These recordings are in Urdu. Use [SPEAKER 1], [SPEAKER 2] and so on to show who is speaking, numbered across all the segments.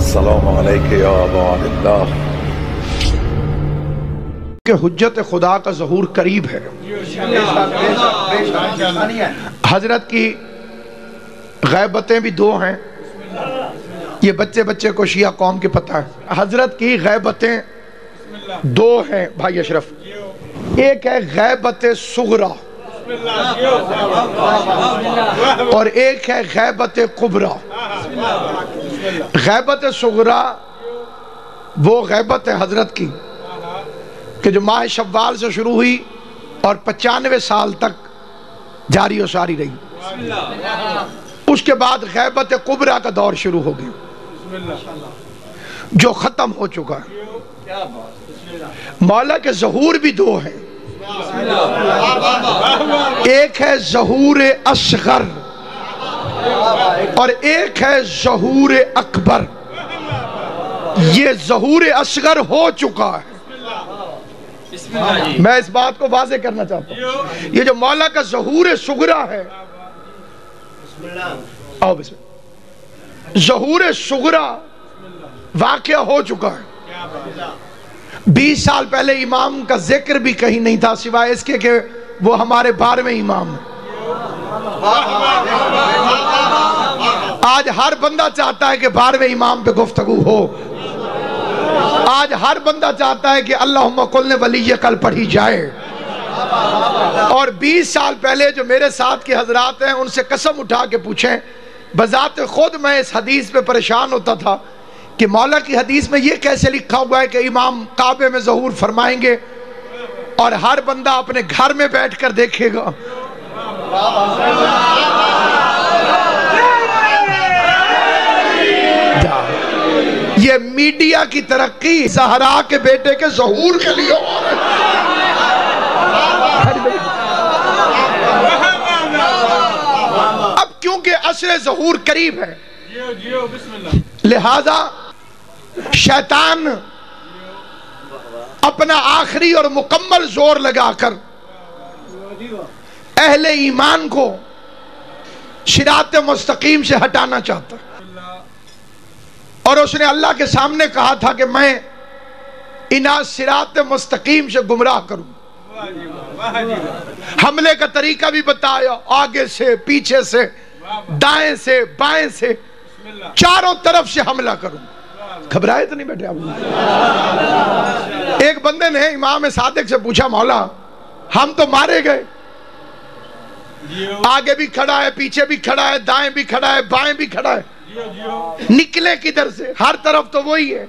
[SPEAKER 1] السلام علیکم یا ابا اللہ
[SPEAKER 2] کہ حجت خدا کا ظہور قریب ہے۔ حضرت کی غیبتیں بھی دو ہیں، یہ بچے بچے کو شیعہ قوم کے پتہ ہے۔ حضرت کی غیبتیں دو ہیں بھائی اشرف، ایک ہے غیبت صغرا اور ایک ہے غیبت کبریٰ۔ غیبت صغرا وہ غیبت ہے حضرت کی کہ جو ماہ شوال سے شروع ہوئی اور 95 سال تک جاری و ساری رہی۔ اس کے بعد غیبت کبریٰ کا دور شروع ہو گیا جو ختم ہو چکا ہے۔ مولا کے ظہور بھی دو ہیں، ایک ہے ظہور اصغر اور ایک ہے ظہور اکبر۔ یہ ظہور اصغر ہو چکا ہے، میں اس بات کو واضح کرنا چاہتا ہوں۔ یہ جو مولا کا ظہور صغرا ہے، آؤ بسم اللہ، ظہور صغرا واقعہ ہو چکا ہے۔ 20 سال پہلے امام کا ذکر بھی کہیں نہیں تھا سوائے اس کے کہ وہ ہمارے 12ویں امام ہیں۔ آج ہر بندہ چاہتا ہے کہ 12ویں امام پہ گفتگو ہو، آج ہر بندہ چاہتا ہے کہ اللہم کل ولی کل پڑھی جائے۔ اور 20 سال پہلے جو میرے ساتھ کے حضرات ہیں ان سے قسم اٹھا کے پوچھیں، بذات خود میں اس حدیث پہ پریشان ہوتا تھا کہ مولا کی حدیث میں یہ کیسے لکھا ہوا ہے کہ امام کعبے میں ظہور فرمائیں گے اور ہر بندہ اپنے گھر میں بیٹھ کر دیکھے گا۔ یہ میڈیا کی ترقی زہرا کے بیٹے کے ظہور کے لیے ہو رہا ہے۔ اب کیونکہ عصر ظہور قریب ہے، لہذا شیطان اپنا آخری اور مکمل زور لگا کر اہل ایمان کو صراط مستقیم سے ہٹانا چاہتا ہے، اور اس نے اللہ کے سامنے کہا تھا کہ میں انہیں صراط مستقیم سے گمراہ کروں۔ حملے کا طریقہ بھی بتایا، آگے سے، پیچھے سے، دائیں سے، بائیں سے، چاروں طرف سے حملہ کروں۔ گھبرائے تو نہیں بیٹھے آپ؟ ایک بندے نے امام صادق سے پوچھا، مولا ہم تو مارے گئے، آگے بھی کھڑا ہے، پیچھے بھی کھڑا ہے، دائیں بھی کھڑا ہے، بائیں بھی کھڑا ہے، نکلے کدھر سے؟ ہر طرف تو وہی ہے،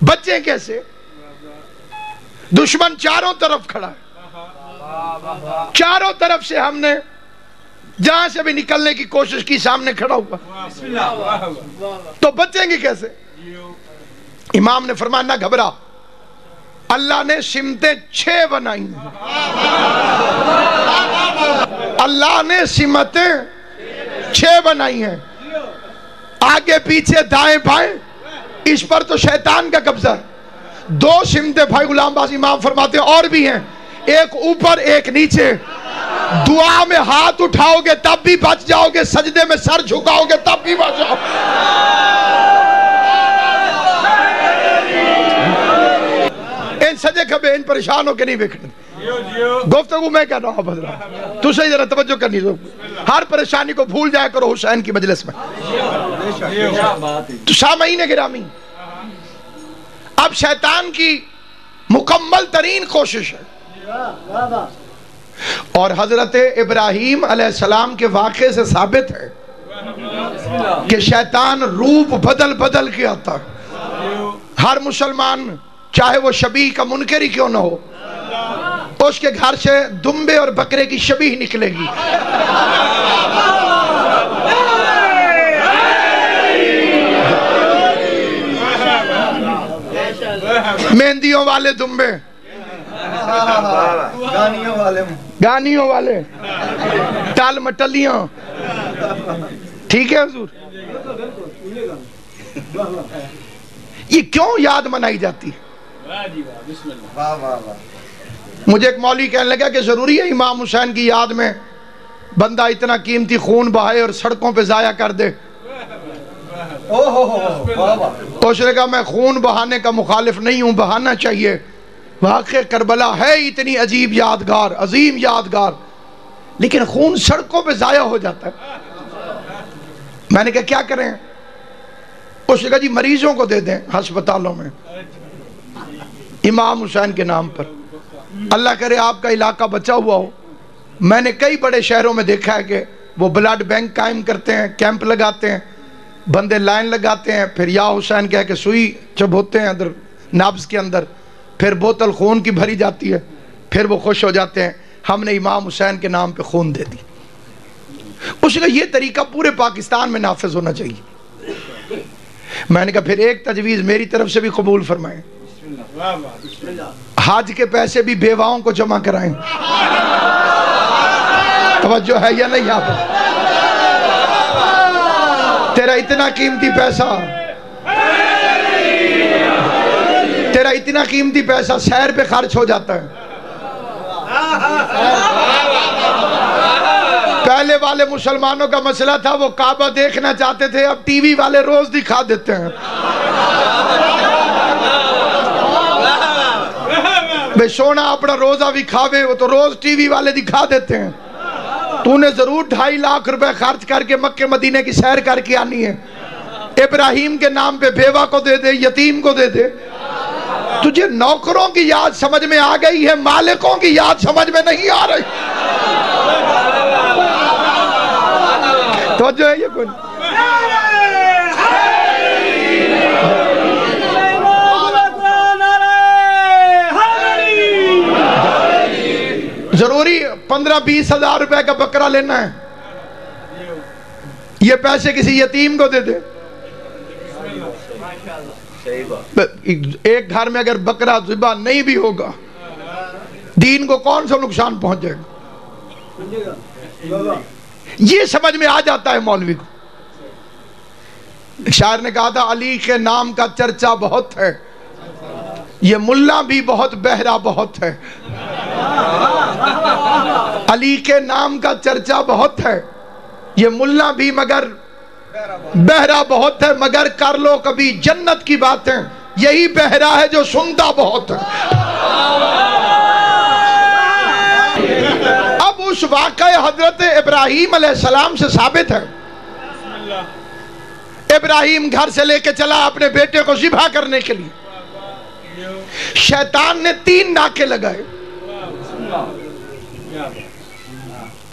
[SPEAKER 2] بچیں کیسے؟ دشمن چاروں طرف کھڑا ہے، چاروں طرف سے ہم نے جہاں سے بھی نکلنے کی کوشش کی سامنے کھڑا ہوا، تو بچیں گے کیسے؟ امام نے فرمایا نہ گھبرا، اللہ نے سمتیں 6 بنائی ہیں، اللہ نے سمتیں 6 بنائی ہیں، آگے پیچھے دائیں بائیں، اس پر تو شیطان کا قبضہ ہے۔ 2 سمتیں بھائی غلام باز امام فرماتے ہیں اور بھی ہیں، ایک اوپر ایک نیچے، دعا میں ہاتھ اٹھاؤ گے تب بھی بچ جاؤ گے، سجدے میں سر جھکاؤ گے تب بھی بچ جاؤ۔ ان سجے کھبے ان پریشان ہو کے نہیں بکھڑے، گفتگو میں کہہ رہا ہوں حضرات، تو صحیح ذرا توجہ کرنی دو، ہر پریشانی کو بھول جایا کرو حسین کی مجلس میں۔ تو سامعین گرامی، اب شیطان کی مکمل ترین کوشش ہے، اور حضرت ابراہیم علیہ السلام کے واقعے سے ثابت ہے کہ شیطان روپ بدل بدل کے آتا ہے۔ ہر مسلمان چاہے وہ شبیہ کا منکر ہی کیوں نہ ہو، اس کے گھر سے دمبے اور بکرے کی شبیہ نکلے گی۔ مہندیوں والے دمبے، گانیوں والے، ٹال مٹلیاں، ٹھیک ہے حضور؟ یہ کیوں یاد منائی جاتی ہے؟ مجھے ایک مولوی کہنے لگا کہ ضروری ہے امام حسین کی یاد میں بندہ اتنا قیمتی خون بہائے اور سڑکوں پہ ضائع کر دے؟ اس نے کہا میں خون بہانے کا مخالف نہیں ہوں، بہانا چاہیے، واقع کربلا ہے اتنی عجیب یادگار، عظیم یادگار، لیکن خون سڑکوں پہ ضائع ہو جاتا ہے۔ میں نے کہا کیا کریں؟ اس نے کہا جی مریضوں کو دے دیں ہسپتالوں میں امام حسین کے نام پر، اللہ کرے آپ کا علاقہ بچا ہوا ہو۔ میں نے کئی بڑے شہروں میں دیکھا ہے کہ وہ بلڈ بینک قائم کرتے ہیں، کیمپ لگاتے ہیں، بندے لائن لگاتے ہیں، پھر یا حسین کہہ کے سوئی چبھوتے ہیں اندر نابض کے اندر، پھر بوتل خون کی بھری جاتی ہے، پھر وہ خوش ہو جاتے ہیں ہم نے امام حسین کے نام پہ خون دے دی۔ اس نے یہ طریقہ پورے پاکستان میں نافذ ہونا چاہیے۔ میں نے کہا پھر ایک تجویز میری طرف سے بھی قبول فرمائیں، حج کے پیسے بھی بیواؤں کو جمع کرائیں۔ توجہ ہے یا نہیں آپ؟ تیرا اتنا قیمتی پیسہ سیر پہ خرچ ہو جاتا ہے۔ پہلے والے مسلمانوں کا مسئلہ تھا وہ کعبہ دیکھنا چاہتے تھے، اب ٹی وی والے روز دکھا دیتے ہیں۔ بے سونا اپنا روزہ بھی کھاوے، وہ تو روز ٹی وی والے دکھا دیتے ہیں۔ تو نے ضرور 2.5 لاکھ روپے خرچ کر کے مکہ مدینے کی سیر کر کے آنی ہے۔ ابراہیم کے نام پہ بیوہ کو دے دے، یتیم کو دے دے۔ تجھے نوکروں کی یاد سمجھ میں آ گئی ہے، مالکوں کی یاد سمجھ میں نہیں آ رہی۔ توجہ ہے یہ کوئی؟ ضروری 15-20 ہزار روپے کا بکرا لینا ہے، یہ پیسے کسی یتیم کو دے دے۔ ایک گھر میں اگر بکرا ذبح نہیں بھی ہوگا دین کو کون سا نقصان پہنچے گا؟ یہ سمجھ میں آ جاتا ہے مولوی کو۔ شاعر نے کہا تھا علی کے نام کا چرچا بہت ہے، یہ ملا بھی بہت بہرا بہت ہے۔ علی کے نام کا چرچا بہت ہے، یہ ملا بھی مگر بہرا بہت ہے، مگر کر لو کبھی جنت کی باتیں، یہی بہرا ہے جو سنتا بہت ہے۔ اب اس واقعہ حضرت ابراہیم علیہ السلام سے ثابت ہے، ابراہیم گھر سے لے کے چلا اپنے بیٹے کو ذبح کرنے کے لیے، شیطان نے 3 ناکے لگائے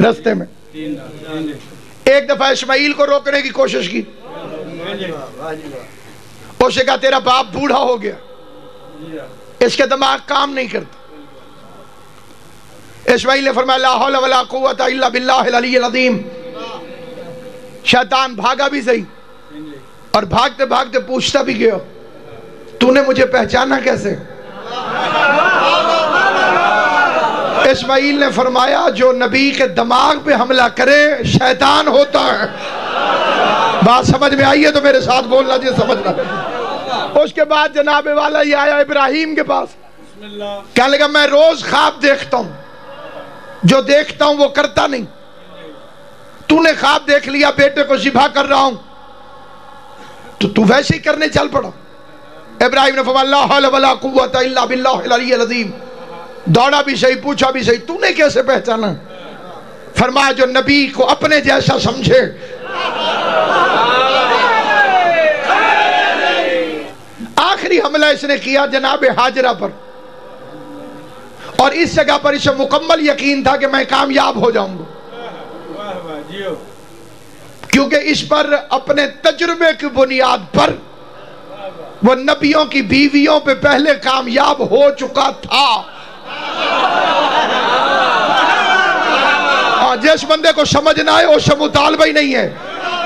[SPEAKER 2] رستے میں۔ ایک دفعہ اسماعیل کو روکنے کی کوشش کی، اس نے کہا تیرا باپ بوڑھا ہو گیا، اس کے دماغ کام نہیں کرتا۔ اسماعیل نے فرمایا لا حول ولا قوت الا باللہ العلی العظیم۔ شیطان بھاگا بھی صحیح، اور بھاگتے بھاگتے پوچھتا بھی گیا تو نے مجھے پہچانا کیسے؟ اسماعیل نے فرمایا جو نبی کے دماغ پہ حملہ کرے شیطان ہوتا ہے۔ بات سمجھ میں آئی ہے تو میرے ساتھ بولنا جی سمجھنا۔ اس کے بعد جناب والا یہ آیا ابراہیم کے پاس، کہنے لگا میں روز خواب دیکھتا ہوں، جو دیکھتا ہوں وہ کرتا نہیں، تو نے خواب دیکھ لیا بیٹے کو ذبح کر رہا ہوں تو ویسے ہی کرنے چل پڑا۔ ابراہیم نے فرمایا لا حول ولا قوت الا باللہ العلی العظیم۔ دوڑا بھی صحیح، پوچھا بھی صحیح، تو نے کیسے پہچانا؟ فرمایا جو نبی کو اپنے جیسا سمجھے۔ آخری حملہ اس نے کیا جناب حاجرہ پر، اور اس جگہ پر اسے مکمل یقین تھا کہ میں کامیاب ہو جاؤں گا، کیونکہ اس پر اپنے تجربے کی بنیاد پر وہ نبیوں کی بیویوں پہ پہلے کامیاب ہو چکا تھا۔ جس بندے کو سمجھ نہ آئے اس سے مطالبہ ہی نہیں ہے،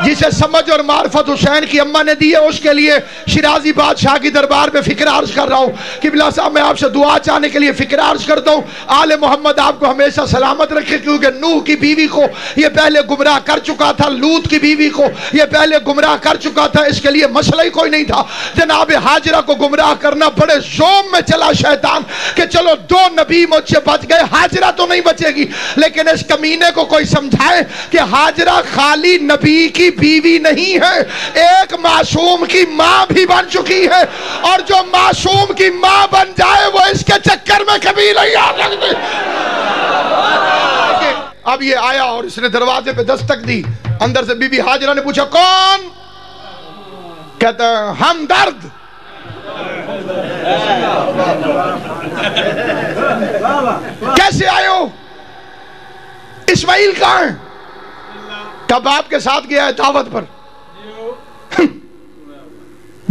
[SPEAKER 2] جسے سمجھ اور معرفت حسین کی اماں نے دی ہے اس کے لیے شیرازی بادشاہ کی دربار میں فکر عرض کر رہا ہوں۔ قبلہ صاحب میں آپ سے دعا چاہنے کے لیے فکر عرض کرتا ہوں آل محمد آپ کو ہمیشہ سلامت رکھے، کیونکہ نوح کی بیوی کو یہ پہلے گمراہ کر چکا تھا، لوط کی بیوی کو یہ پہلے گمراہ کر چکا تھا، اس کے لیے مسئلہ ہی کوئی نہیں تھا۔ جناب حاجرہ کو گمراہ کرنا بڑے زوم میں چلا شیطان کہ چلو 2 نبی مجھ سے بچ گئے، حاجرہ تو نہیں بچے گی، لیکن اس کمینے کو کوئی سمجھائے کہ حاجرہ خالی نبی کی کی بیوی نہیں ہے، ایک معصوم کی ماں بھی بن چکی ہے، اور جو معصوم کی ماں بن جائے وہ اس کے چکر میں کبھی نہیں آ سکتی۔ اب یہ آیا اور اس نے دروازے پہ دستک دی، اندر سے بی بی ہاجرہ نے پوچھا کون؟ کہتا ہے ہمدرد۔ کیسے آئے ہو؟ اسماعیل کہاں ہے؟ کب آپ کے ساتھ گیا ہے دعوت پر؟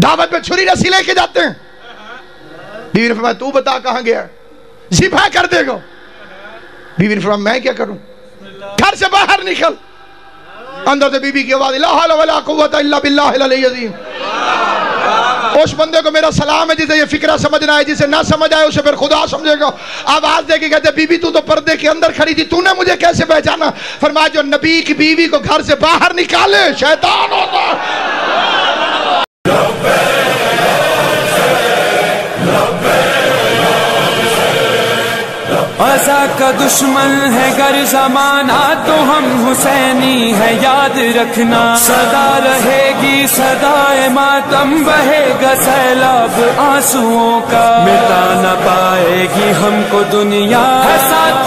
[SPEAKER 2] دعوت میں چھری رسی لے کے جاتے ہیں۔ بیوی نے فرمایا تو بتا کہاں گیا؟ ذبح کر دے گا۔ بیوی نے فرمایا میں کیا کروں؟ گھر سے باہر نکل۔ اندر سے بی بی کی آواز لا حول ولا قوت الا باللہ العلی العظیم۔ اس بندے کو میرا سلام ہے جسے یہ فکرہ سمجھنا ہے، جسے نہ سمجھ آئے اسے پھر خدا سمجھے گا۔ آواز دے کے کہتے بی بی تو پردے کے اندر کھڑی تھی، تو نے مجھے کیسے پہچانا؟ فرمایا جو نبی کی بیوی کو گھر سے باہر نکالے شیطان ہوتا ہے۔
[SPEAKER 3] عزا کا دشمن ہے گر زمانہ تو ہم حسینی ہے یاد رکھنا، صدا رہے گی صدائے ماتم، بہے گا سیلاب آنسوؤں کا، مٹا نہ پائے گی ہم کو دنیا ہے ساتھ